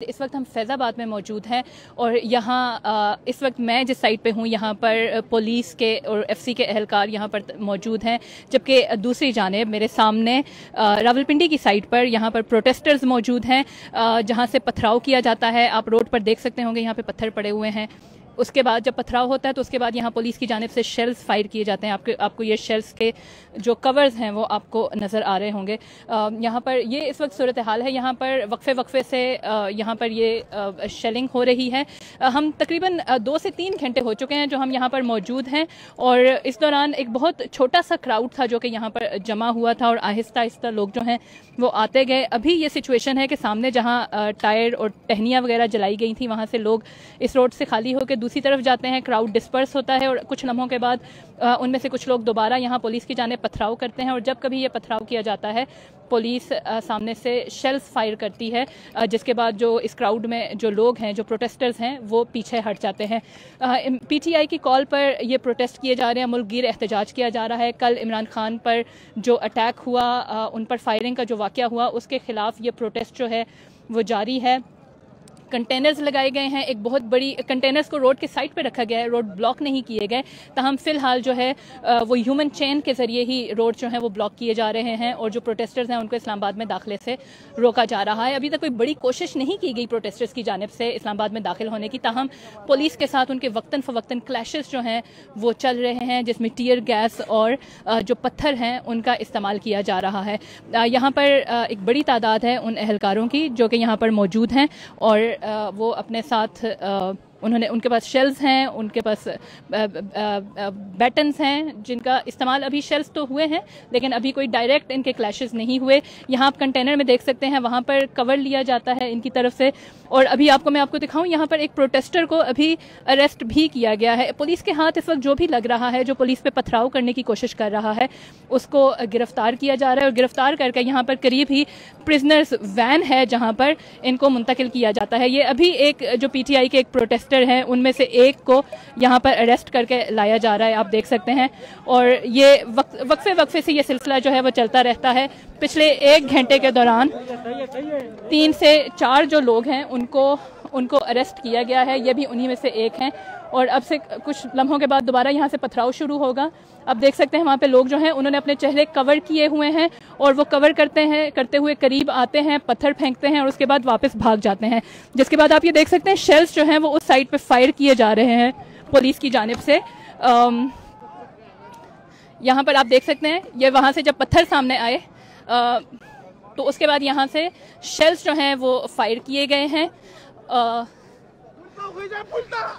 इस वक्त हम फैज़ाबाद में मौजूद हैं और यहाँ इस वक्त मैं जिस साइट पे हूँ यहाँ पर पुलिस के और एफसी के एहलकार यहाँ पर मौजूद हैं, जबकि दूसरी जानिब मेरे सामने रावलपिंडी की साइट पर यहाँ पर प्रोटेस्टर्स मौजूद हैं जहाँ से पथराव किया जाता है। आप रोड पर देख सकते होंगे यहाँ पे पत्थर पड़े हुए हैं। उसके बाद जब पथराव होता है तो उसके बाद यहाँ पुलिस की जानिब से शेल्स फायर किए जाते हैं। आपको ये शेल्स के जो कवर्स हैं वो आपको नज़र आ रहे होंगे। यहाँ पर ये इस वक्त सूरत हाल है। यहाँ पर वक्फे से यहाँ पर ये शेलिंग हो रही है। हम तकरीबन 2 से 3 घंटे हो चुके हैं जो हम यहाँ पर मौजूद हैं और इस दौरान एक बहुत छोटा सा क्राउड था जो कि यहाँ पर जमा हुआ था और आहिस्ता आहिस्ता लोग जो हैं वो आते गए। अभी ये सिचुएशन है कि सामने जहाँ टायर और टहनियाँ वगैरह जलाई गई थी वहाँ से लोग इस रोड से खाली होकर दूसरी तरफ जाते हैं। क्राउड डिस्पर्स होता है और कुछ लम्हों के बाद उनमें से कुछ लोग दोबारा यहाँ पुलिस की जानिब पथराव करते हैं और जब कभी ये पथराव किया जाता है पुलिस सामने से शेल्स फायर करती है, जिसके बाद जो इस क्राउड में जो लोग हैं, जो प्रोटेस्टर्स हैं, वो पीछे हट जाते हैं। पीटीआई की कॉल पर ये प्रोटेस्ट किए जा रहे हैं, मुल्क गिर एहतजाज किया जा रहा है। कल इमरान खान पर जो अटैक हुआ, उन पर फायरिंग का जो वाक़या हुआ, उसके खिलाफ ये प्रोटेस्ट जो है वो जारी है। कंटेनर्स लगाए गए हैं, एक बहुत बड़ी कंटेनर्स को रोड के साइड पे रखा गया है, रोड ब्लॉक नहीं किए गए। ताहम फिलहाल जो है वो ह्यूमन चेन के जरिए ही रोड जो है वो ब्लॉक किए जा रहे हैं और जो प्रोटेस्टर्स हैं उनको इस्लामाबाद में दाखिले से रोका जा रहा है। अभी तक कोई बड़ी कोशिश नहीं की गई प्रोटेस्टर्स की जानिब से इस्लामाबाद में दाखिल होने की। ताहम पुलिस के साथ उनके वक्तन फ़वक्तन क्लैशेस जो हैं वो चल रहे हैं, जिसमें टीयर गैस और जो पत्थर हैं उनका इस्तेमाल किया जा रहा है। यहाँ पर एक बड़ी तादाद है उन एहलकारों की जो कि यहाँ पर मौजूद हैं और वो अपने साथ उनके पास शेल्स हैं, उनके पास बैटन्स हैं जिनका इस्तेमाल अभी शेल्स तो हुए हैं लेकिन अभी कोई डायरेक्ट इनके क्लैशेस नहीं हुए। यहाँ आप कंटेनर में देख सकते हैं, वहाँ पर कवर लिया जाता है इनकी तरफ से। और अभी मैं आपको दिखाऊं, यहाँ पर एक प्रोटेस्टर को अभी अरेस्ट भी किया गया है। पुलिस के हाथ इस वक्त जो भी लग रहा है, जो पुलिस पे पथराव करने की कोशिश कर रहा है, उसको गिरफ्तार किया जा रहा है और गिरफ्तार करके यहाँ पर करीब ही प्रिजनर्स वैन है जहाँ पर इनको मुंतकिल किया जाता है। ये अभी एक जो पीटीआई के एक प्रोटेस्टर हैं उनमें से एक को यहाँ पर अरेस्ट करके लाया जा रहा है, आप देख सकते हैं। और ये वक्फे से ये सिलसिला जो है वो चलता रहता है। पिछले 1 घंटे के दौरान 3 से 4 जो लोग हैं उनको अरेस्ट किया गया है, ये भी उन्हीं में से एक हैं। और अब से कुछ लम्हों के बाद दोबारा यहाँ से पथराव शुरू होगा। अब देख सकते हैं वहाँ पे लोग जो हैं उन्होंने अपने चेहरे कवर किए हुए हैं और वो कवर करते हुए करीब आते हैं, पत्थर फेंकते हैं और उसके बाद वापस भाग जाते हैं। जिसके बाद आप ये देख सकते हैं शेल्स जो हैं वो उस साइड पे फायर किए जा रहे हैं पुलिस की जानिब से। यहाँ पर आप देख सकते हैं ये वहाँ से जब पत्थर सामने आए तो उसके बाद यहाँ से शेल्स जो हैं वो फायर किए गए हैं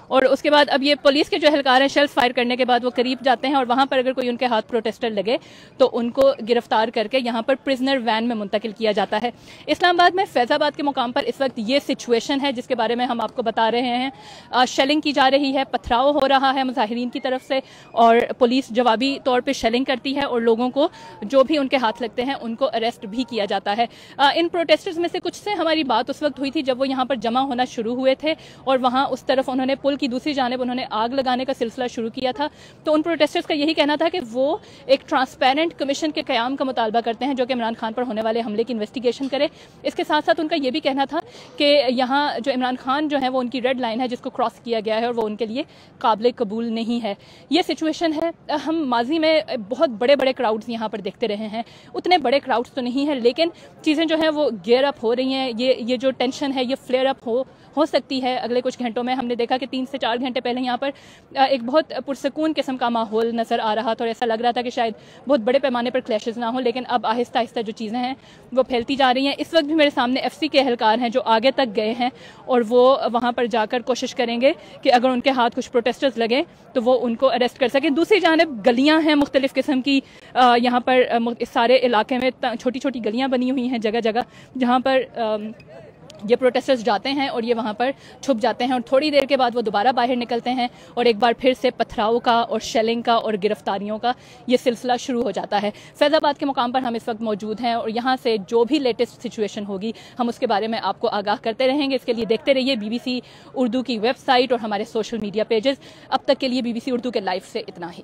और उसके बाद अब ये पुलिस के जो एहलकार हैं शेल्स फायर करने के बाद वो करीब जाते हैं और वहाँ पर अगर कोई उनके हाथ प्रोटेस्टर लगे तो उनको गिरफ्तार करके यहाँ पर प्रिजनर वैन में मुंतकिल किया जाता है। इस्लामाबाद में फैज़ाबाद के मुकाम पर इस वक्त ये सिचुएशन है जिसके बारे में हम आपको बता रहे हैं। शेलिंग की जा रही है, पथराव हो रहा है मुजाहिरीन की तरफ से और पुलिस जवाबी तौर पर शेलिंग करती है और लोगों को जो भी उनके हाथ लगते हैं उनको अरेस्ट भी किया जाता है। इन प्रोटेस्टर्स में से कुछ से हमारी बात उस वक्त हुई थी जब वो यहाँ पर जमा होना शुरू हुए थे और वहाँ उस तरफ उन्होंने पुल की दूसरी जानिब उन्होंने आग लगाने का सिलसिला शुरू किया था। तो उन प्रोटेस्टर्स का यही कहना था कि वो एक ट्रांसपेरेंट कमीशन के क़याम का मुतालबा करते हैं जो कि इमरान खान पर होने वाले हमले की इन्वेस्टिगेशन करे। इसके साथ साथ उनका ये भी कहना था कि यहाँ जो इमरान खान जो है वो उनकी रेड लाइन है जिसको क्रॉस किया गया है और वो उनके लिए काबिल कबूल नहीं है। ये सिचुएशन है। हम माजी में बहुत बड़े बड़े क्राउड्स यहाँ पर देखते रहे हैं, उतने बड़े क्राउड्स तो नहीं है लेकिन चीज़ें जो हैं वो गेयर अप हो रही हैं। ये जो टेंशन है ये फ्लेयर अप हो सकती है अगले कुछ घंटों में। हमने देखा कि 3 से 4 घंटे पहले यहाँ पर एक बहुत पुरसकून किस्म का माहौल नज़र आ रहा था और ऐसा लग रहा था कि शायद बहुत बड़े पैमाने पर क्लैशेस ना हो, लेकिन अब आहिस्ता आहिस्ता जो चीज़ें हैं वो फैलती जा रही हैं। इस वक्त भी मेरे सामने एफसी के एहलकार हैं जो आगे तक गए हैं और वो वहाँ पर जाकर कोशिश करेंगे कि अगर उनके हाथ कुछ प्रोटेस्टर्स लगें तो वो उनको अरेस्ट कर सकें। दूसरी जानिब गलियाँ हैं मुख्तलिफ़ किस्म की, यहाँ पर इस सारे इलाके में छोटी छोटी गलियाँ बनी हुई हैं जगह जगह जहाँ पर ये प्रोटेस्टर्स जाते हैं और ये वहाँ पर छुप जाते हैं और थोड़ी देर के बाद वो दोबारा बाहर निकलते हैं और एक बार फिर से पथराव का और शेलिंग का और गिरफ्तारियों का ये सिलसिला शुरू हो जाता है। फैज़ाबाद के मुकाम पर हम इस वक्त मौजूद हैं और यहाँ से जो भी लेटेस्ट सिचुएशन होगी हम उसके बारे में आपको आगाह करते रहेंगे। इसके लिए देखते रहिए BBC उर्दू की वेबसाइट और हमारे सोशल मीडिया पेजेस। अब तक के लिए BBC उर्दू के लाइव से इतना ही।